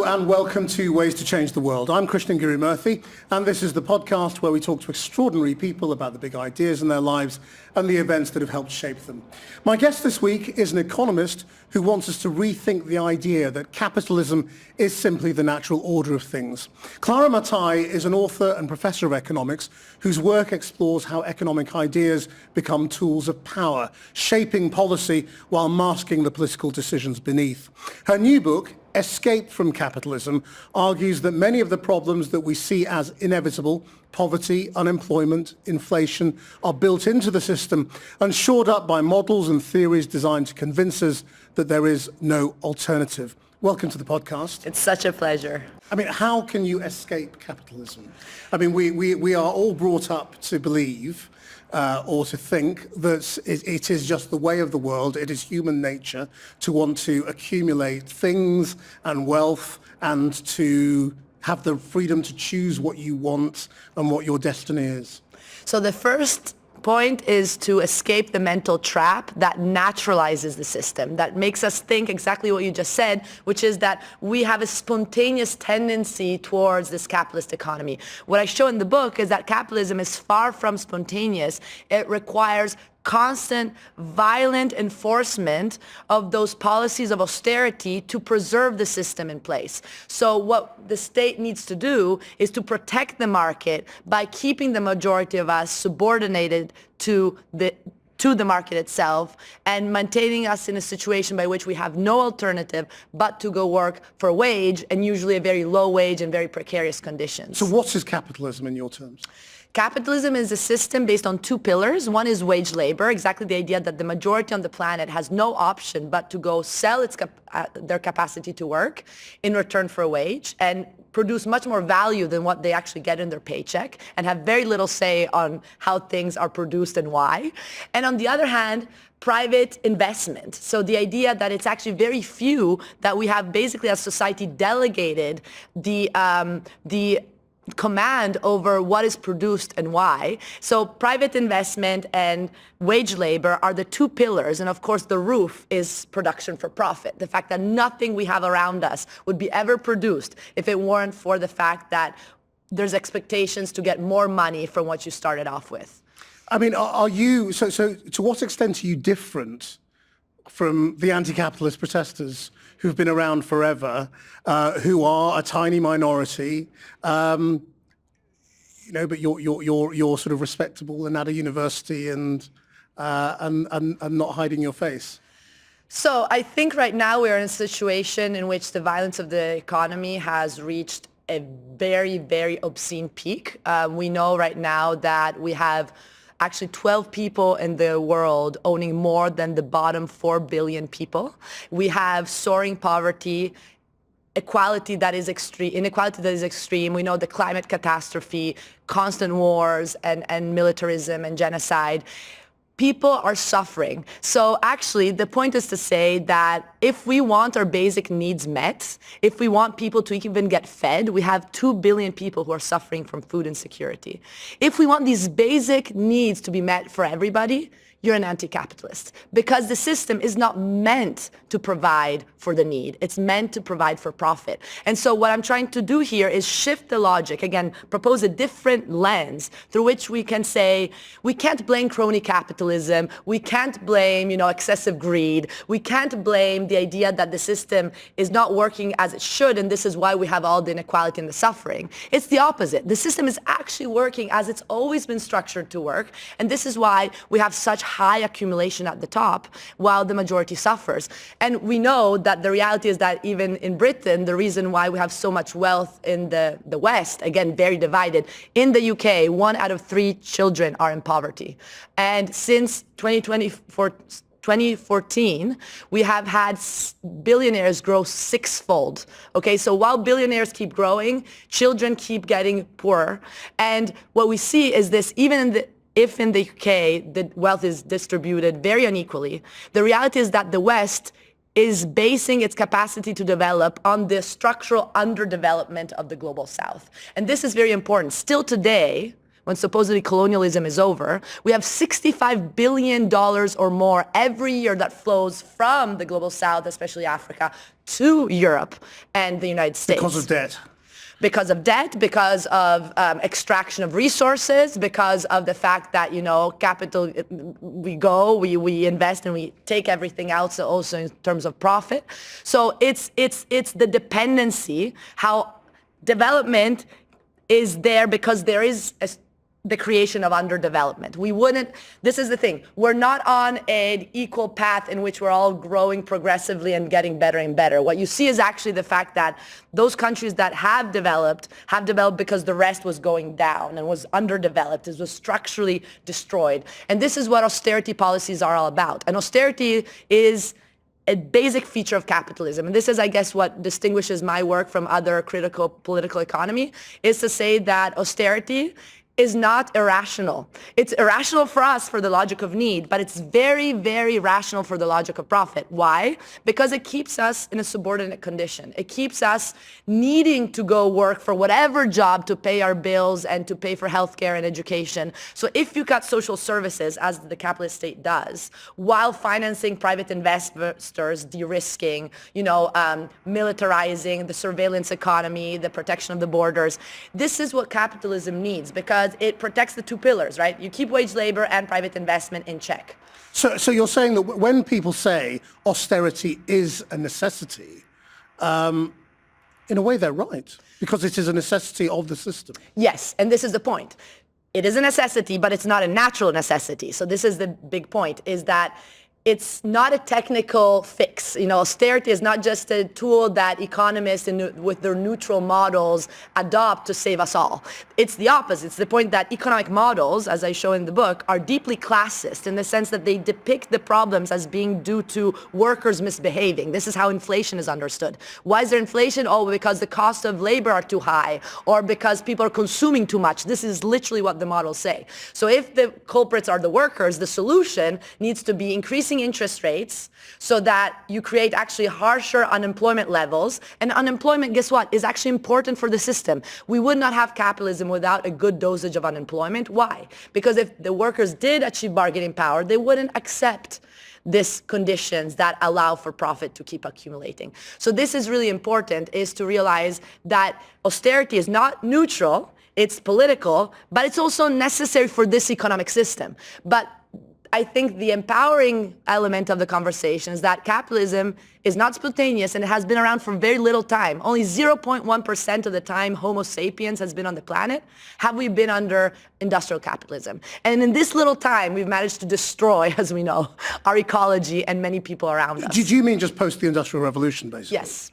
and welcome to Ways to Change the World. I'm Krishnan Gurumurthy, and this is the podcast where we talk to extraordinary people about the big ideas in their lives and the events that have helped shape them. My guest this week is an economist who wants us to rethink the idea that capitalism is simply the natural order of things. Clara Mattei is an author and professor of economics whose work explores how economic ideas become tools of power, shaping policy while masking the political decisions beneath. Her new book, Escape from Capitalism, argues that many of the problems that we see as inevitable, poverty, unemployment, inflation, are built into the system and shored up by models and theories designed to convince us that there is no alternative. Welcome to the podcast. It's such a pleasure. I mean, how can you escape capitalism? I mean, we are all brought up to believe or to think that it is just the way of the world, it is human nature to want to accumulate things and wealth and to have the freedom to choose what you want and what your destiny is. So the first point is to escape the mental trap that naturalizes the system, that makes us think exactly what you just said, which is that we have a spontaneous tendency towards this capitalist economy. What I show in the book is that capitalism is far from spontaneous. It requires constant, violent enforcement of those policies of austerity to preserve the system in place. So what the state needs to do is to protect the market by keeping the majority of us subordinated to the market itself and maintaining us in a situation by which we have no alternative but to go work for a wage, and usually a very low wage and very precarious conditions. So what is capitalism in your terms? Capitalism is a system based on two pillars. One is wage labor, exactly the idea that the majority on the planet has no option but to go sell their capacity to work in return for a wage and produce much more value than what they actually get in their paycheck and have very little say on how things are produced and why. And on the other hand, private investment. So the idea that it's actually very few that we have basically as society delegated the command over what is produced and why. So private investment and wage labor are the two pillars, and of course the roof is production for profit. The fact that nothing we have around us would be ever produced if it weren't for the fact that there's expectations to get more money from what you started off with. I mean, are you, so to what extent are you different from the anti-capitalist protesters who've been around forever, who are a tiny minority, but you're sort of respectable and at a university and not hiding your face? So I think right now we're in a situation in which the violence of the economy has reached a very, very obscene peak. We know right now that we have actually 12 people in the world owning more than the bottom 4 billion people. We have soaring poverty, inequality that is extreme. We know the climate catastrophe, constant wars and militarism and genocide. People are suffering. So actually, the point is to say that if we want our basic needs met, if we want people to even get fed, we have 2 billion people who are suffering from food insecurity. If we want these basic needs to be met for everybody, you're an anti-capitalist, because the system is not meant to provide for the need. It's meant to provide for profit. And so what I'm trying to do here is shift the logic, again, propose a different lens through which we can say, we can't blame crony capitalism, we can't blame, excessive greed, we can't blame the idea that the system is not working as it should, and this is why we have all the inequality and the suffering. It's the opposite. The system is actually working as it's always been structured to work, and this is why we have such high accumulation at the top while the majority suffers. And we know that the reality is that even in Britain, the reason why we have so much wealth in the West, again, very divided, in the UK, 1 out of 3 children are in poverty. And since 2014, we have had billionaires grow 6-fold. Okay, so while billionaires keep growing, children keep getting poorer. And what we see is this, if in the UK the wealth is distributed very unequally, the reality is that the West is basing its capacity to develop on the structural underdevelopment of the global South. And this is very important. Still today, when supposedly colonialism is over, we have $65 billion or more every year that flows from the global south, especially Africa, to Europe and the United States. Because of debt. Because of debt, because of extraction of resources, because of the fact that, capital, we invest and we take everything else also in terms of profit. So it's the dependency, how development is there because there is the creation of underdevelopment. This is the thing, we're not on an equal path in which we're all growing progressively and getting better and better. What you see is actually the fact that those countries that have developed because the rest was going down and was underdeveloped, it was structurally destroyed. And this is what austerity policies are all about. And austerity is a basic feature of capitalism. And this is, I guess, what distinguishes my work from other critical political economy, is to say that austerity is not irrational. It's irrational for us for the logic of need, but it's very, very rational for the logic of profit. Why? Because it keeps us in a subordinate condition. It keeps us needing to go work for whatever job to pay our bills and to pay for healthcare and education. So if you cut social services, as the capitalist state does, while financing private investors, de-risking, militarizing the surveillance economy, the protection of the borders, this is what capitalism needs, because it protects the two pillars, right? You keep wage labor and private investment in check. So you're saying that when people say austerity is a necessity, in a way they're right, because it is a necessity of the system. Yes, and this is the point. It is a necessity, but it's not a natural necessity. So this is the big point, is that it's not a technical fix. Austerity is not just a tool that economists with their neutral models adopt to save us all. It's the opposite. It's the point that economic models, as I show in the book, are deeply classist in the sense that they depict the problems as being due to workers misbehaving. This is how inflation is understood. Why is there inflation? Oh, because the cost of labor are too high, or because people are consuming too much. This is literally what the models say. So if the culprits are the workers, the solution needs to be increasing interest rates so that you create actually harsher unemployment levels. And unemployment, guess what, is actually important for the system. We would not have capitalism without a good dosage of unemployment. Why? Because if the workers did achieve bargaining power, they wouldn't accept these conditions that allow for profit to keep accumulating. So this is really important, is to realize that austerity is not neutral, it's political, but it's also necessary for this economic system. But I think the empowering element of the conversation is that capitalism is not spontaneous and it has been around for very little time. Only 0.1% of the time Homo sapiens has been on the planet have we been under industrial capitalism. And in this little time, we've managed to destroy, as we know, our ecology and many people around us. Do you mean just post the Industrial Revolution, basically? Yes.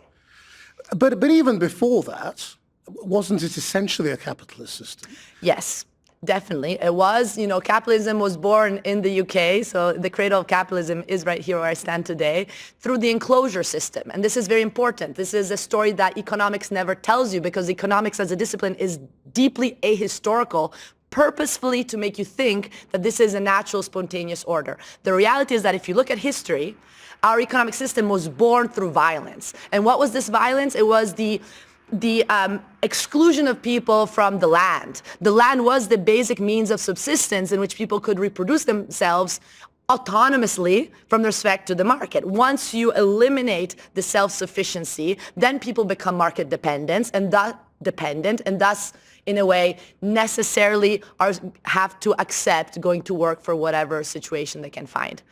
But even before that, wasn't it essentially a capitalist system? Yes. Definitely. It was, capitalism was born in the UK, so the cradle of capitalism is right here where I stand today, through the enclosure system. And this is very important. This is a story that economics never tells you, because economics as a discipline is deeply ahistorical, purposefully to make you think that this is a natural, spontaneous order. The reality is that if you look at history, our economic system was born through violence. And what was this violence? It was the exclusion of people from the land. The land was the basic means of subsistence in which people could reproduce themselves autonomously from respect to the market. Once you eliminate the self-sufficiency, then people become market dependent, and thus, in a way, necessarily have to accept going to work for whatever situation they can find.